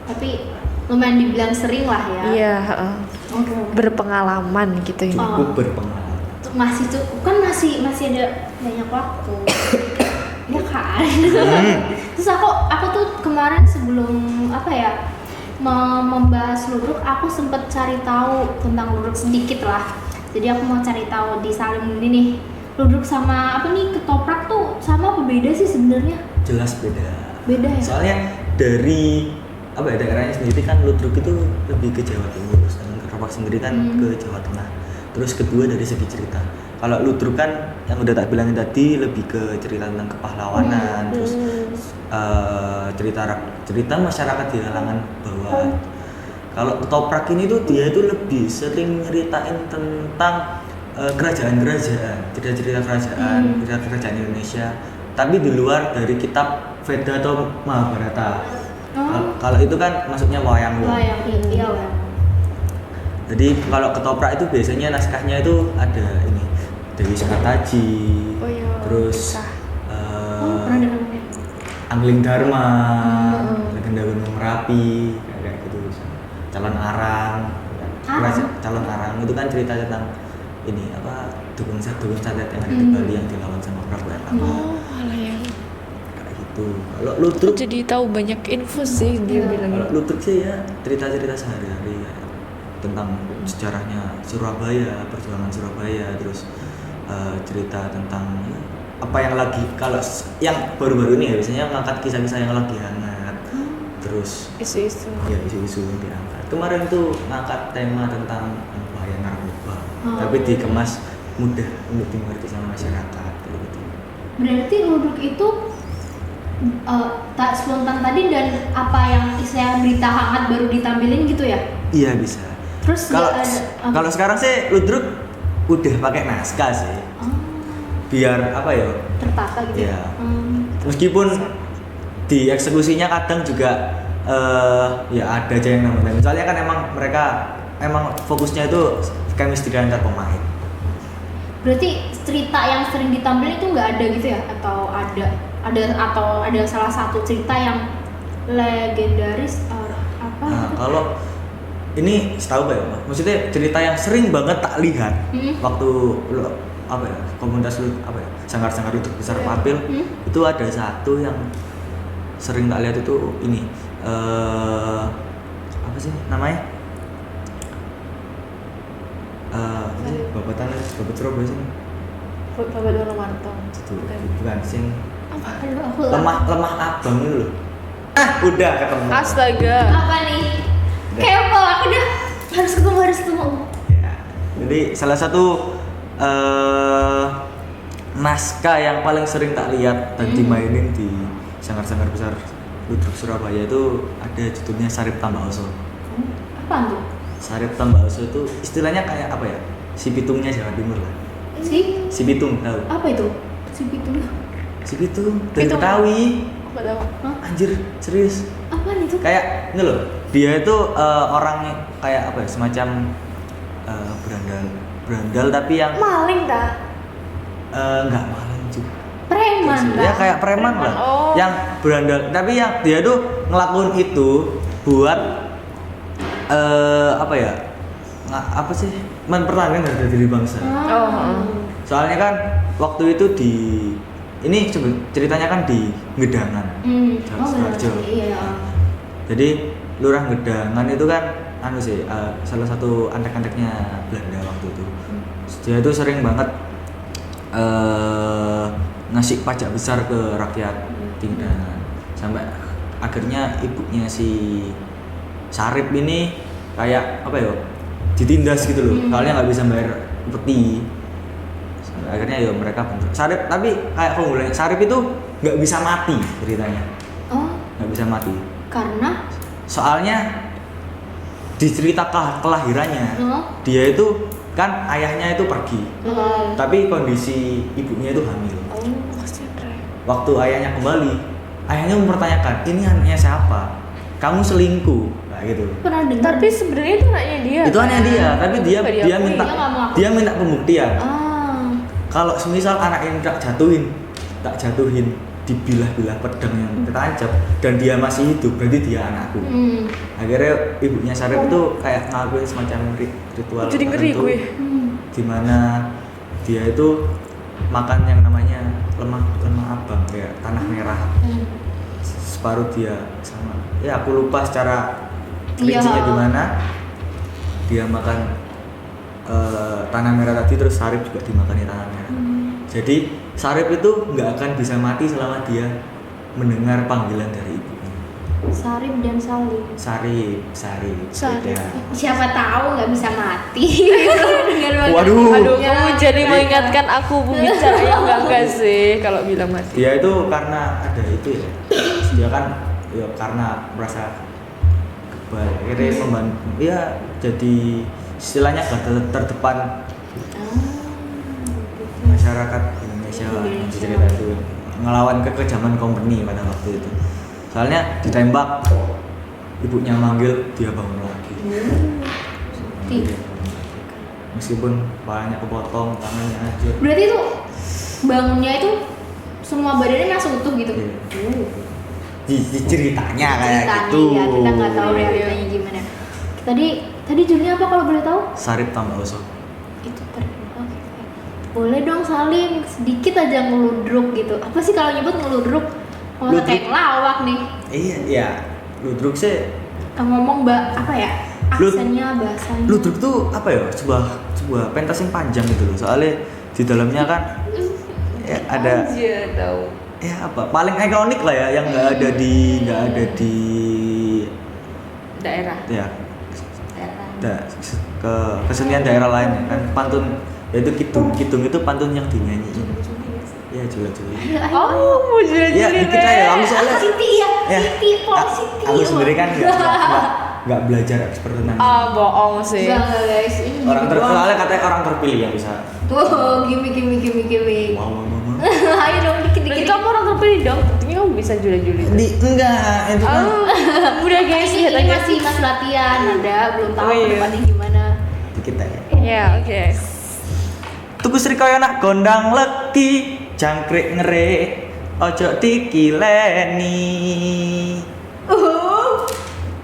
Tapi lumayan dibilang sering lah ya. Iya, heeh. Oke. Berpengalaman gitu ya. cukup berpengalaman. Masih cukup kan masih ada banyak waktu. Ya kan. Terus aku tuh kemarin sebelum apa ya membahas ludruk, aku sempet cari tahu tentang ludruk sedikit lah. Jadi aku mau cari tahu di Salim ini nih, ludruk sama apa nih ketoprak tuh sama apa beda sih sebenarnya? Jelas beda. Beda ya? Soalnya dari apa ya daerahnya sendiri kan ludruk itu lebih ke Jawa Timur, sedangkan ketoprak sendiri kan ke Jawa Tengah. Terus kedua dari segi cerita. Kalau ludruk kan yang udah tak bilangin tadi lebih ke cerita tentang kepahlawanan, terus cerita masyarakat di kalangan bawah. Kalau ketoprak ini tuh dia itu lebih sering nyeritain tentang kerajaan-kerajaan, cerita-cerita kerajaan Indonesia, tapi di luar dari kitab Veda atau Mahabharata. Kalau itu kan maksudnya wayang. Wayang, iya. Jadi kalau ketoprak itu biasanya naskahnya itu ada ini Dewi Sekataji, Oh iya. terus Kisah. Pernah dengar namanya? Angling Dharma, Legenda Gunung Merapi, kayak gitu. Calon Arang, Calon Arang itu kan cerita tentang ini apa dukun santet yang ada di Bali yang dilawan sama Prabu Erlangga. Oh, alah ya. Kayak gitu. Kalau Aku Ludruk, jadi tahu banyak info sih dia bilang. kalau Ludruk sih ya cerita-cerita sehari-hari kayak tentang sejarahnya Surabaya, perjuangan Surabaya, terus cerita tentang apa yang lagi kalau yang baru-baru ini ya biasanya ngangkat kisah-kisah yang lagi hangat. Terus Isu-isu. ya isu-isu yang diangkat. Kemarin tuh ngangkat tema tentang bahaya narkoba, tapi dikemas mudah untuk dimengerti sama masyarakat kayak gitu. Berarti Ludruk itu tak spontan tadi dan apa yang saya berita hangat baru ditampilin gitu ya? Iya bisa. Terus Kalau sekarang sih Ludruk udah pakai naskah sih. Biar apa ya? tertata gitu. Iya. Meskipun di eksekusinya kadang juga ya ada aja yang namanya. Soalnya kan emang fokusnya itu chemistry antar pemain. Berarti cerita yang sering ditampilin itu nggak ada gitu ya? Atau ada salah satu cerita yang legendaris apa? Nah, gitu? kalau ini setahu gak ya, Pak? Maksudnya cerita yang sering banget tak lihat waktu apa ya komunitas lu apa ya sanggar-sanggar itu besar Papil itu ada satu yang sering tak lihat itu ini apa sih namanya apa sih Bapak Surabaya sih Bapak Dono Marto. itu bukan sing Apa? Aduh, aku lemah abang itu loh udah ketemu Astaga. apa nih? Kepo, aku udah harus ketemu. ya. Jadi salah satu naskah yang paling sering tak lihat dan dimainin di sanggar-sanggar besar Ludruk Surabaya itu ada judulnya Sarip Tambah Oso. Apa tuh? Sarip Tambah Oso itu istilahnya kayak apa ya? Si Pitungnya Jawa Timur lah. Si Pitung tahu? Apa itu? Si Pitung. Si Pitung dari Pitung. Betawi. Apa tahu? Anjir, serius. Apaan itu? Kayak ini loh. Dia itu orang kayak apa ya? Semacam berandal tapi yang Maling tak? enggak maling juga. Preman Ya lah. kayak preman lah. Oh. Yang berandal tapi yang dia tuh ngelakuin itu buat apa ya? Apa sih? Mempertahankan harga diri bangsa. Oh. Soalnya kan waktu itu ini ceritanya kan di Gedangan. Oh, Sidoarjo. iya. Jadi Lurah Gedangan itu kan salah satu antek-anteknya Belanda waktu itu. Dia tuh sering banget ngasih pajak besar ke rakyat Gedangan. Sampai akhirnya ibunya si Sarip ini kayak apa ya? Ditindas gitu loh. Soalnya nggak bisa bayar peti. Sampai akhirnya ya mereka bentrok. Sarip tapi kayak keunggulannya Sarip itu nggak bisa mati ceritanya. Oh, Nggak bisa mati. karena Soalnya di cerita kelahirannya dia itu kan ayahnya itu pergi, tapi kondisi ibunya itu hamil. Oh, kasihan Ray. Waktu ayahnya kembali, ayahnya mempertanyakan ini anaknya siapa? Kamu selingkuh, kayak gitu. pernah dengar. Tapi sebenarnya itu anaknya dia. Itu anaknya dia, tapi dia Nggak dia diakui. minta Dia nggak mau akui. dia minta pembuktian. Ah, Kalau semisal anak ini tak jatuhin dibilah-bilah pedang yang tertancap dan dia masih hidup, berarti dia anakku. Akhirnya ibunya Sarip itu kayak ngelakuin semacam ritual Jadi ngeri tertentu, gue. di mana dia itu makan yang namanya lemah abang kayak tanah merah, separuh dia sama ya aku lupa secara rincinya Iya. gimana dia makan tanah merah tadi, terus Sarip juga dimakani tanah merah. Jadi Sarip itu nggak akan bisa mati selama dia mendengar panggilan dari ibunya. Sarip dan Salim. Sarip. beda. Siapa tahu nggak bisa mati. Dengar banget. Waduh. Aduh, kamu jadi mengingatkan aku pembicara yang enggak sih kalau bilang mati. Dia itu karena ada itu ya. Dia kan ya karena merasa kebal. Akhirnya membantu. Ya jadi istilahnya garda terdepan masyarakat Indonesia yang cerita itu ngelawan kekejaman company pada waktu itu. Soalnya ditembak, ibunya manggil, dia bangun lagi. Meskipun palanya kepotong, tangannya hancur. Berarti itu bangunnya itu semua badannya langsung utuh gitu. Iya. di ceritanya kayak Ceritanya, gitu. ya, kita nggak tahu realitanya gimana. Tadi judulnya apa kalau boleh tahu? Sarip tambah usop. Itu oke. Boleh dong Salim, sedikit aja ngeludruk gitu. Apa sih kalau nyebut ngeludruk? Oh, Ludruk. kayak ngelawak nih. Iya, ya. Ludruk sih. Ngomong apa ya? Aksennya, bahasanya. Ludruk tuh apa ya? Sebuah pentas yang panjang gitu loh. Soalnya di dalamnya kan ya, ada Aja tahu. ya apa? Paling ikonik lah ya yang nggak ada di Daerah. ya kesenian daerah lain kan pantun yaitu kidung itu pantun yang dinyanyiin ya jula-juli Oh, mau ya juli-juli. dikit aja aku soalnya Siti ya, ya Siti, Siti. aku sendiri kan nggak belajar ekspertenan Ah, bohong sih. Enggak guys, ini orang gitu doang. soalnya katanya orang terpilih yang bisa Tuh, gimik. wow Ayo dong Berarti dikit-dikit. kamu orang terpilih dong. Buktinya kamu bisa juli-juli. enggak itu kan Oh, udah guys, Ini lihat aja. masih mas latihan, ada belum tahu Oh, iya. kedepannya gimana. dikit aja Ya, oke. tuku sri kaya nak gondang legi jangkrik ngere ojo dikileni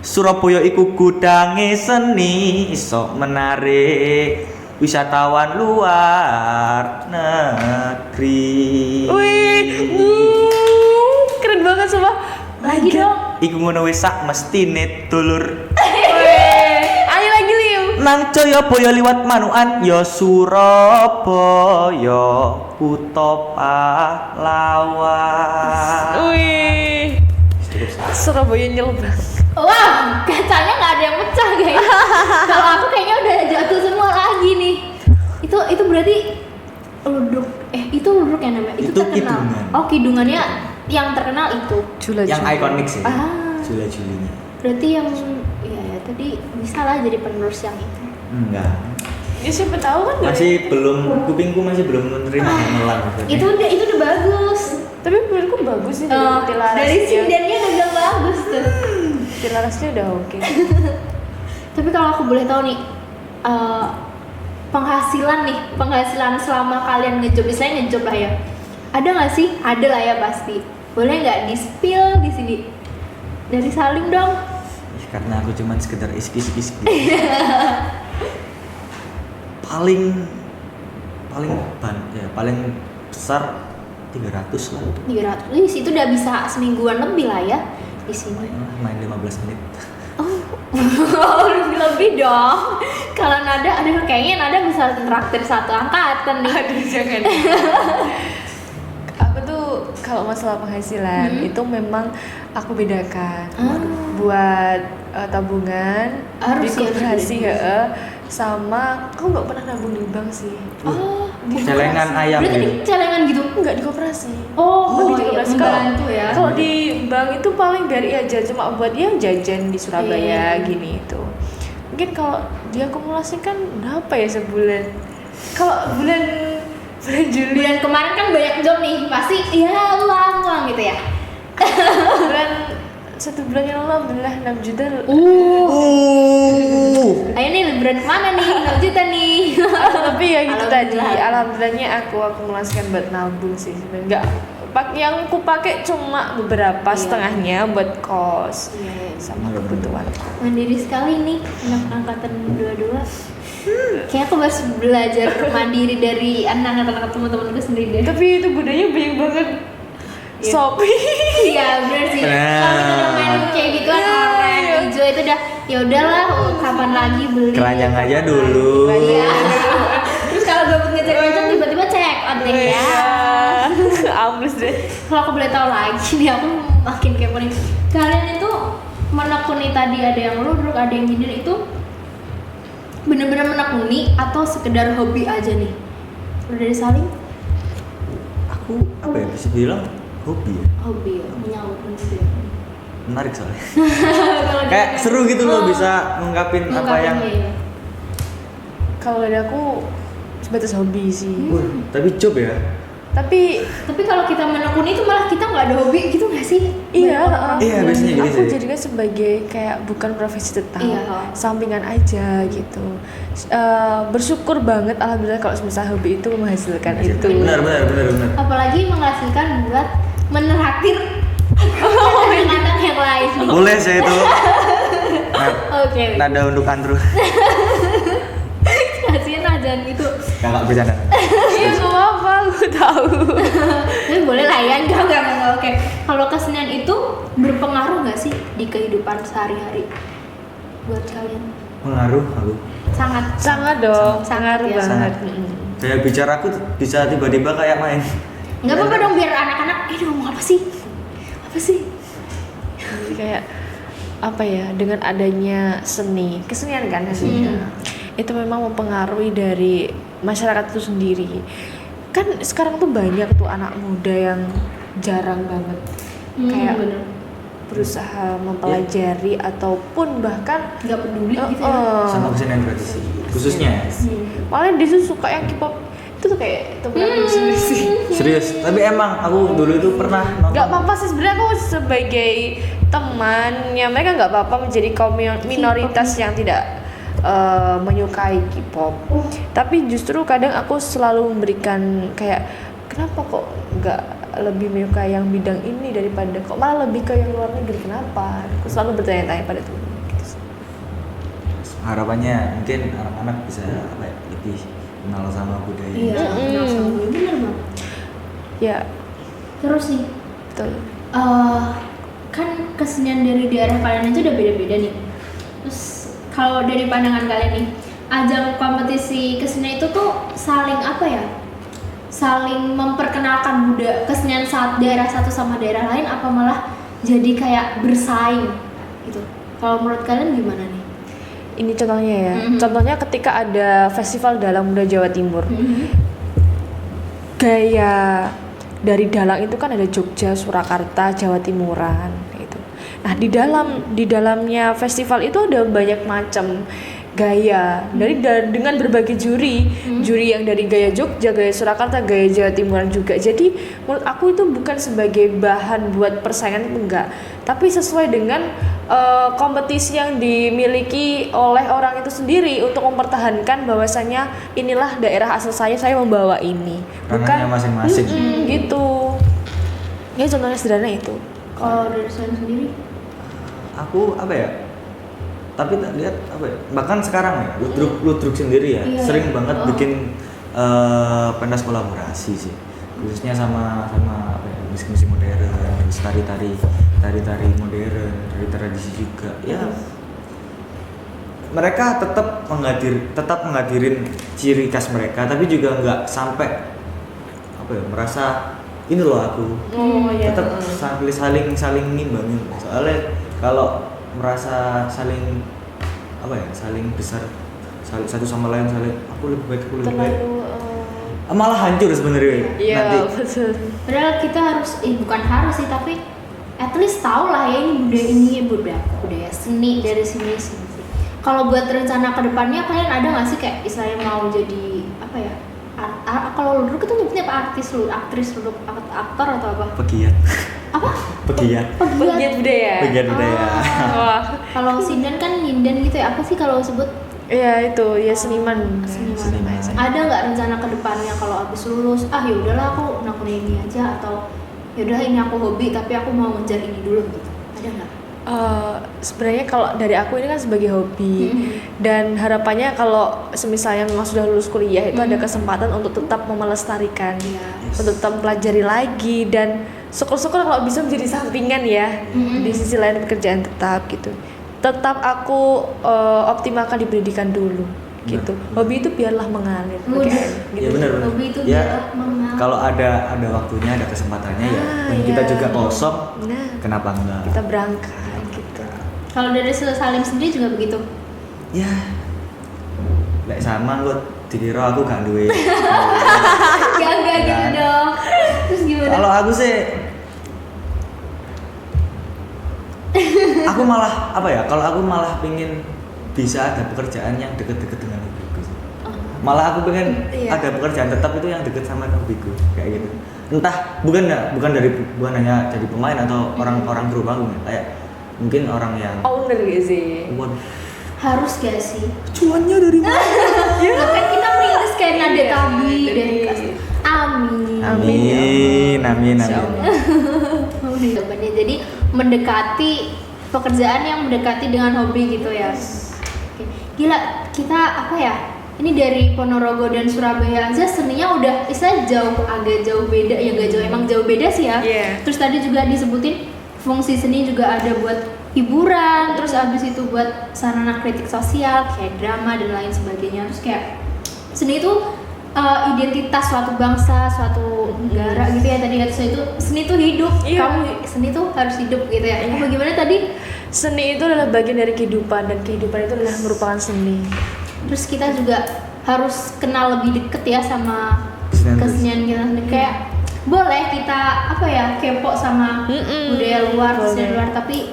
Surabaya iku gudange seni iso menarik wisatawan luar negeri. Wih, keren banget sumpah. Lagi dong. Iku ngono wis sak mestine dulur. Wih, ayo lagi Liu. Nang Jayabaya liwat Manukan ya Surabaya kutha pahlawan. Wih, Surabaya nyel banget. Wah, kacanya nggak ada yang pecah guys. Kalau aku kayaknya udah jatuh semua lagi nih. Itu berarti ludruk. Itu ludruk yang namanya. Itu terkenal. Kidungan. Oh, kidungannya yang terkenal itu. Yang ikonik sih. Ah. Jula-julinya. Berarti yang ya tadi bisa lah jadi penerus yang itu. Enggak. Ya siapa tahu kan dari- Masih belum kupingku masih belum menerima gamelan. Itu udah bagus. Tapi menurutku bagus sih dari Oh, Tilarasnya. dari sindennya udah bagus tuh. Tilarasnya udah oke. Tapi kalau aku boleh tahu nih, penghasilan selama kalian ngejob, misalnya ngejob lah ya, ada nggak sih? Ada lah ya pasti. Boleh nggak di spill di sini? Dari Salim dong. Ya, karena aku cuman sekedar iski-iski. paling paling besar 300 lah. 300. Itu udah bisa semingguan lebih lah ya di sini. Main 15 menit. Oh, lebih dong. Kalau Nada, kayaknya Nada bisa traktir satu angkatan nih. Aduh, jangan. Aku tuh kalau masalah penghasilan itu memang aku bedakan. Buat tabungan Harus di ya, koperasi harus sama aku nggak pernah nabung di bank sih. Oh, Di Celengan koperasi. ayam berarti gitu. di celengan gitu. Enggak di koperasi. Oh, Lebih di iya, koperasi. membantu ya. Kalau di bank itu paling dari aja cuma buat yang jajan di Surabaya Iya. gini itu. Mungkin kalau diakumulasikan berapa ya sebulan? Kalau bulan Juli, Bulan kemarin kan banyak job nih, pasti ya uang gitu ya. bulan 1 bulan yang lalu alhamdulillah 6 juta. Ayo nih liburan kemana nih? 6 juta nih. Tapi ya gitu tadi, Alhamdulillah. alhamdulillahnya aku akumulasikan buat nabung sih sebenarnya. Yang aku pakai cuma beberapa Iya. setengahnya buat kos Iya. sama kebutuhan. Mandiri sekali nih anak angkatan 22. Kayaknya aku harus belajar mandiri dari anak-anak teman-temanku sendiri deh. Tapi itu gunanya banyak banget. Iya. Shopee. Iya benar sih. Benar. Kalau kita udah main kayak gitu kan online hijau itu udah ya udahlah kapan lagi beli. Keranjang aja dulu. Iya. Terus kalau gabut ngecek-ngecek tiba-tiba cek ontek ya. Ambles deh. Kalau aku boleh tahu lagi nih aku makin kepo nih. Kalian itu menekuni tadi ada yang ludruk, ada yang nyindir itu bener-bener menekuni atau sekedar hobi aja nih? Udah dari Salim? Aku apa ya bisa bilang hobi ya. Hobi ya, menyalurkan gitu ya. Menarik soalnya. Kalau Kayak dia- seru gitu loh Oh, bisa ngungkapin apa yang iya. Kalau dari aku sebatas hobi sih. Wah, tapi job ya. Tapi Tapi kalau kita menekuni itu malah kita nggak ada hobi gitu nggak sih? iya, Banyak orang Iya, bilang. biasanya gitu aku sih. jadikan sebagai kayak bukan profesi tetap, Iya. sampingan aja gitu. Bersyukur banget alhamdulillah kalau misalnya hobi itu menghasilkan itu. Benar. Apalagi menghasilkan buat menraktir. Oh anak-anak yang lain nih. Boleh saya itu. Oke. Nada untuk antro. Kasihan aja gitu. Kakak bercanda. Iya nggak apa-apa, aku tahu. Tapi boleh lah ya, enggak, oke. Kalau kesenian itu berpengaruh nggak sih di kehidupan sehari-hari buat kalian? Pengaruh aku. Sangat dong, Sangat sangat ya. banget. Sangat. Kayak bicara aku bisa tiba-tiba kayak main. Nggak apa-apa dong biar anak-anak, ini ngomong apa sih? Apa sih? Jadi kayak apa ya, dengan adanya kesenian kan hasilnya, itu memang mempengaruhi dari masyarakat itu sendiri. Kan sekarang tuh banyak tuh anak muda yang jarang banget kayak Bener. berusaha mempelajari ataupun bahkan Nggak peduli gitu ya. Sama kesenian tradisi khususnya. malah dia tuh suka yang K-pop itu tuh kayak itu benar sendiri sih. Serius, tapi emang aku dulu itu pernah nonton. Nggak apa-apa sih sebenarnya, aku sebagai teman ya mereka nggak apa-apa menjadi kaum minoritas yang tidak menyukai K-pop. Tapi justru kadang aku selalu memberikan kayak kenapa kok nggak lebih menyukai yang bidang ini daripada kok malah lebih ke yang luar negeri, kenapa? Aku selalu bertanya-tanya pada temen gitu sih. Harapannya mungkin anak-anak bisa apa ya, lebih kenal sama budaya. Iya, kenal sama gue, bener banget. Ya Terus nih, betul. kan kesenian dari daerah kalian aja udah beda-beda nih. Terus kalau dari pandangan kalian nih, ajang kompetisi kesenian itu tuh saling apa ya? Saling memperkenalkan budaya kesenian saat daerah satu sama daerah lain, apa malah jadi kayak bersaing gitu? Kalau menurut kalian gimana nih? Ini contohnya ya. Contohnya ketika ada festival Dalang Muda Jawa Timur. Gaya dari dalang itu kan ada Jogja, Surakarta, Jawa Timuran gitu. Nah, di dalamnya festival itu ada banyak macam gaya dengan berbagai juri yang dari gaya Jogja, gaya Surakarta, gaya Jawa Timuran juga. Jadi menurut aku itu bukan sebagai bahan buat persaingan, enggak, tapi sesuai dengan kompetisi yang dimiliki oleh orang itu sendiri untuk mempertahankan bahwasannya inilah daerah asal saya membawa ini, Ranahnya masing-masing. gitu. Ya contohnya sederhana itu. Kalau dari saya sendiri, Aku apa ya? Tapi tak lihat apa ya? Bahkan sekarang ya, Ludruk sendiri ya, Iya. sering banget bikin pentas kolaborasi sih. Khususnya sama apa ya, musik-musik modern, terus tari-tari modern, dari tradisi juga. Ya. Mereka tetap menghadirin ciri khas mereka, tapi juga nggak sampai apa ya, merasa ini loh aku. Tetap saling ngimbangin. Soalnya kalau merasa saling apa ya, saling besar, satu sama lain saling aku lebih baik, malah hancur sebenarnya. Iya, Nanti betul. padahal kita harus, bukan harus sih, tapi at least tahu lah ya ini budaya seni dari sini. Kalau buat rencana kedepannya kalian ada nggak sih kayak istilahnya mau jadi apa ya? Kalau dulu kita nyebutnya apa, aktris dulu, aktor atau apa? pegiat. Apa? Pegiat Pegiat budaya. budaya. Wah, Kalau Sindan kan nyinden gitu ya, apa sih kalau sebut? ya itu ya seniman. Seniman. Ada nggak rencana kedepannya kalau abis lulus, ya udahlah aku nakunin ini aja, atau yaudah ini aku hobi tapi aku mau ngejar ini dulu gitu? Ada nggak? Sebenarnya kalau dari aku ini kan sebagai hobi, dan harapannya kalau semisalnya memang sudah lulus kuliah itu ada kesempatan untuk tetap melestarikan, untuk tetap mempelajari lagi, dan syukur-syukur kalau bisa menjadi sampingan ya, di sisi lain pekerjaan tetap gitu. Tetap aku optimalkan di pendidikan dulu gitu. Hobi itu biarlah mengalir. Udah. Ya benar. Hobi itu Ya, biarlah mengalir. kalau ada waktunya, ada kesempatannya ya, dan kita ya. juga kosong, Nah, kenapa enggak? kita berangkat gitu. Kalau dari Salim sendiri juga begitu? Ya, lek sama gue dikira aku gak duwe. Enggak gitu Kan? dong. Terus gimana? Kalau aku sih, aku malah apa ya? Kalau aku malah pengen bisa ada pekerjaan yang deket-deket dengan hobiku sih. Malah aku pengen Iya. ada pekerjaan tetap itu yang deket sama hobiku, kayak gitu. Entah bukan hanya jadi pemain atau orang kru panggung ya. Kayak mungkin orang yang Owner gak sih? Harus gak sih? cuannya dari mana? Nah, kan kita merintis kayak nada tadi dari kelas. Amin. Amin. Insya Allah. Jawabannya. Jadi mendekati pekerjaan yang mendekati dengan hobi gitu ya. Oke. Gila, kita apa ya? Ini dari Ponorogo dan Surabaya aja seninya udah istilah agak jauh beda ya, gak jauh, emang jauh beda sih ya. Iya. Terus tadi juga disebutin fungsi seni juga ada buat hiburan, terus abis itu buat sarana kritik sosial kayak drama dan lain sebagainya. Terus kayak seni itu identitas suatu bangsa, suatu negara gitu ya, tadi kata saya itu seni itu hidup. Iya. Kamu seni itu harus hidup gitu ya. Bagaimana tadi? Seni itu adalah bagian dari kehidupan dan kehidupan itu adalah merupakan seni. Terus kita juga harus kenal lebih deket ya sama kesenian kita sendiri. Kayak boleh kita apa ya, kepo sama budaya luar, kesenian luar, tapi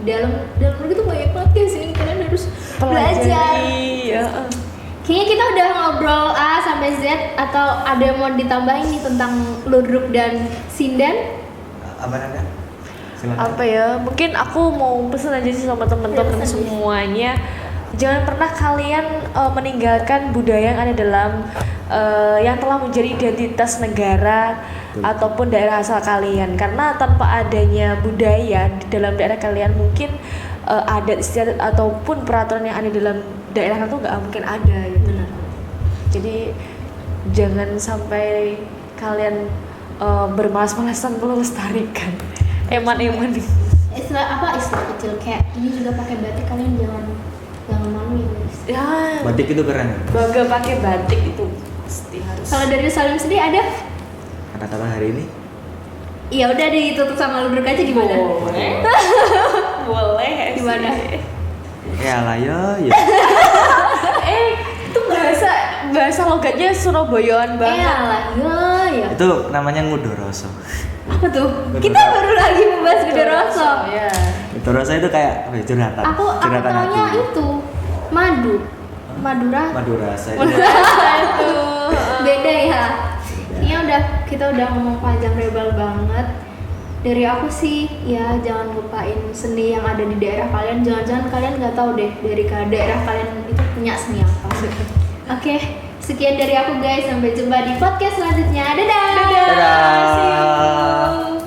di dalam negeri itu banyak banget ya sini, kalian harus belajar. Iya. Kayaknya kita udah ngobrol A sampai Z, atau ada yang mau ditambahin nih tentang ludruk dan sinden? Apa namanya? Silakan. Apa ya, mungkin aku mau pesan aja sih sama teman-teman Ya, pesan aja. semuanya, jangan pernah kalian meninggalkan budaya yang ada dalam yang telah menjadi identitas negara ataupun daerah asal kalian, karena tanpa adanya budaya di dalam daerah kalian mungkin adat istiadat ataupun peraturan yang ada di dalam daerah itu nggak mungkin ada gitu. Jadi jangan sampai kalian bermalas-malasan melestarikan eman-eman. Istilah kecil kayak ini juga pakai batik, kalian jangan malu ya guys. Ya, Batik itu keren. bangga pakai batik itu pasti harus. Kalau dari Salim sendiri ada? Kata-kata hari ini. Iya udah ditutup sama ludruk aja gimana? Boleh. Boleh. Gimana? Ya lah ya. Itu bahasa logatnya Surabayaan banget. lah, ya. Itu namanya ngudoroso. Apa tuh? Gudoroso. Kita baru lagi membahas Gudoroso. Ya. Ngudoroso itu kayak apa ya, curhatan. Aku Curhatan taunya hati. itu Madura. Madurasa itu. Itu. Beda ya. Kayaknya kita udah ngomong panjang lebar banget. Dari aku sih ya jangan lupain seni yang ada di daerah kalian. Jangan-jangan kalian nggak tahu deh dari daerah kalian itu punya seni apa. Oke, sekian dari aku guys. Sampai jumpa di podcast selanjutnya. Dadah. Dadah. See you.